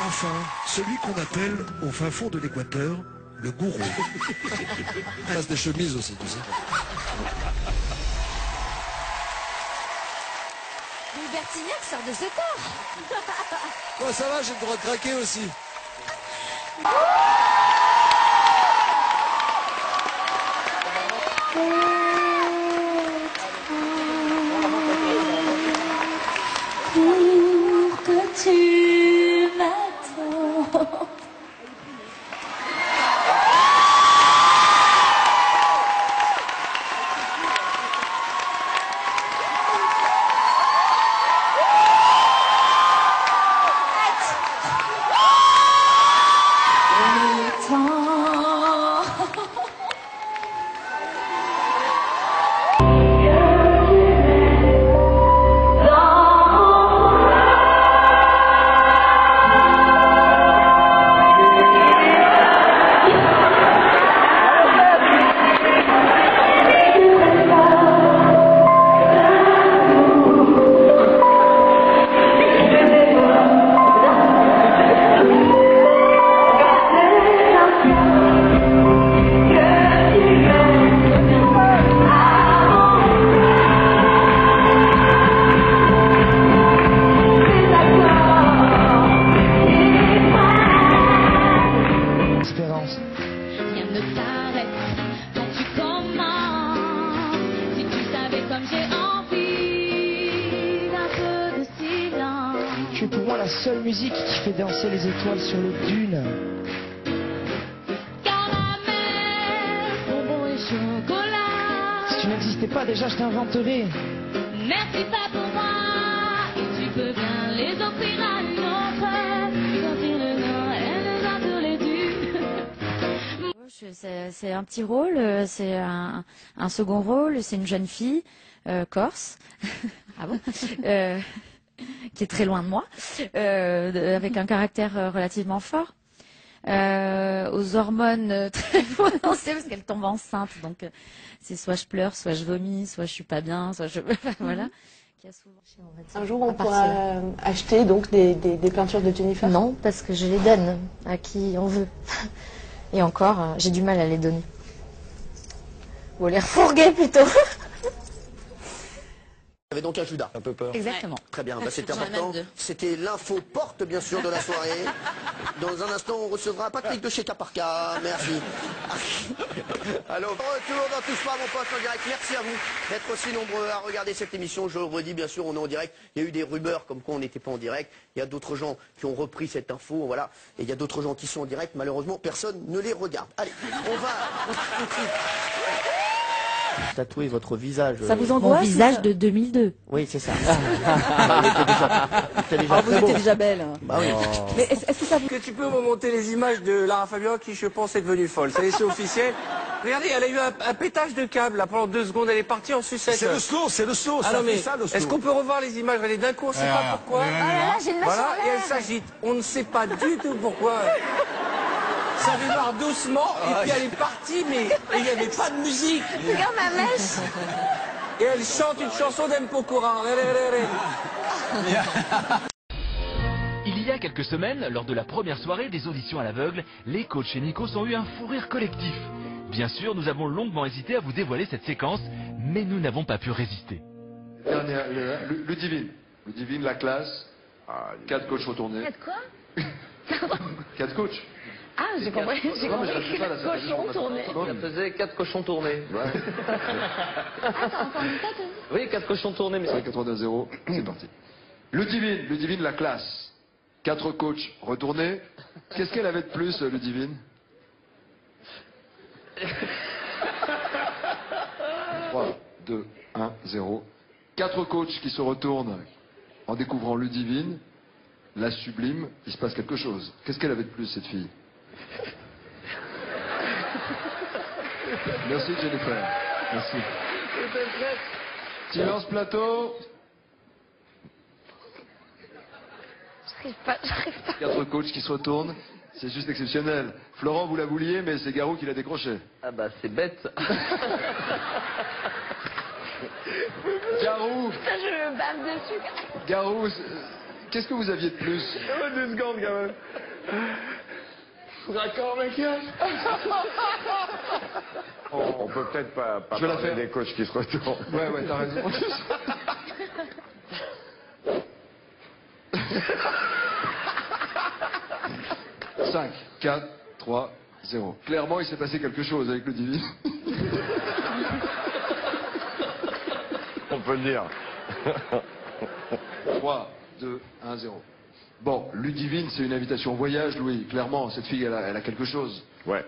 Enfin, celui qu'on appelle, au fin fond de l'Équateur, le gourou. Il passe des chemises aussi, tu sais. Bertignac sort de ce corps. Bon, ça va, j'ai le droit de craquer aussi. Pour que tu m'attends. Tu es pour moi la seule musique qui fait danser les étoiles sur les dunes. Caramel, bonbons et chocolat. Si tu n'existais pas déjà, je t'inventerais. Merci pas pour moi. Et tu peux bien les offrir à une autre. Sortir le nom et les uns sur les dunes. C'est un petit rôle, c'est un second rôle, c'est une jeune fille corse. Ah bon qui est très loin de moi, avec un caractère relativement fort, aux hormones très prononcées parce qu'elle tombe enceinte, donc c'est soit je pleure, soit je vomis, soit je suis pas bien, soit je voilà. Un jour on pourra acheter donc des peintures de Jennifer. Non, parce que je les donne à qui on veut. Et encore, j'ai du mal à les donner. Ou à les refourguer plutôt. Il y avait donc un Judas. Un peu peur. Exactement. Très bien, bah, c'était important. C'était l'info porte, bien sûr, de la soirée. Dans un instant, on recevra Patrick de chez Taparca. Merci. Alors, retour dans Touche pas, mon pote, en direct. Merci à vous d'être aussi nombreux à regarder cette émission. Je le redis, bien sûr, on est en direct. Il y a eu des rumeurs comme quoi on n'était pas en direct. Il y a d'autres gens qui ont repris cette info, voilà. Et il y a d'autres gens qui sont en direct. Malheureusement, personne ne les regarde. Allez, on va tout de suite tatouer votre visage. Ça vous angoisse? Mon visage de 2002. Oui, c'est ça. Vous étiez déjà belle. Bah oui. Mais est-ce que ça vous... Que tu peux me monter les images de Lara Fabian qui, je pense, est devenue folle. Ça y est, c'est officiel. Regardez, elle a eu un pétage de câble, là, pendant 2 secondes, elle est partie en sucette. C'est le slow, c'est le slow. Ah non, mais est-ce qu'on peut revoir les images? Elle est d'un coup, on ne sait pas pourquoi. Oh là là, j'ai une machine Voilà, en et elle l'air. s'agite. On ne sait pas du tout pourquoi. Ça démarre doucement, et puis elle est partie, mais il n'y avait pas de musique. Regarde ma mèche. Et elle chante une chanson d'Empokora. Il y a quelques semaines, lors de la première soirée des auditions à l'aveugle, les coachs et Nikos ont eu un fou rire collectif. Bien sûr, nous avons longuement hésité à vous dévoiler cette séquence, mais nous n'avons pas pu résister. Ludivine, la classe, 4 coachs retournés. 4 quoi? 4 coachs. Ah, j'ai compris. J'ai Non, mais compris. je sais pas, là, ça fait Cochon tourné. Ça faisait 4 cochons tournés. Ouais. Ah, t'as entendu ça, toi? Oui, 4 cochons tournés, mais 89-0, c'est parti. Ludivine, la classe, 4 coachs retournés. Qu'est-ce qu'elle avait de plus, Ludivine? 3, 2, 1, 0. 4 coachs qui se retournent en découvrant Ludivine, la sublime, il se passe quelque chose. Qu'est-ce qu'elle avait de plus, cette fille? Merci, Jennifer. Merci. Silence plateau. J'arrive pas. 4 coachs qui se retournent. C'est juste exceptionnel. Florent, vous la vouliez, mais c'est Garou qui l'a décroché. Ah bah c'est bête. Garou, Putain, je me bave dessus. Garou, qu'est-ce que vous aviez de plus? 2 secondes quand même. D'accord, mec. On peut peut-être pas Je vais la parler faire. des coachs qui se retournent. Ouais, t'as raison. 5, 4, 3, 0. Clairement, il s'est passé quelque chose avec le Divine. On peut le dire. 3, 2, 1, 0. Bon, Ludivine, c'est une invitation au voyage, Louis. Clairement, cette fille, elle a quelque chose. Ouais.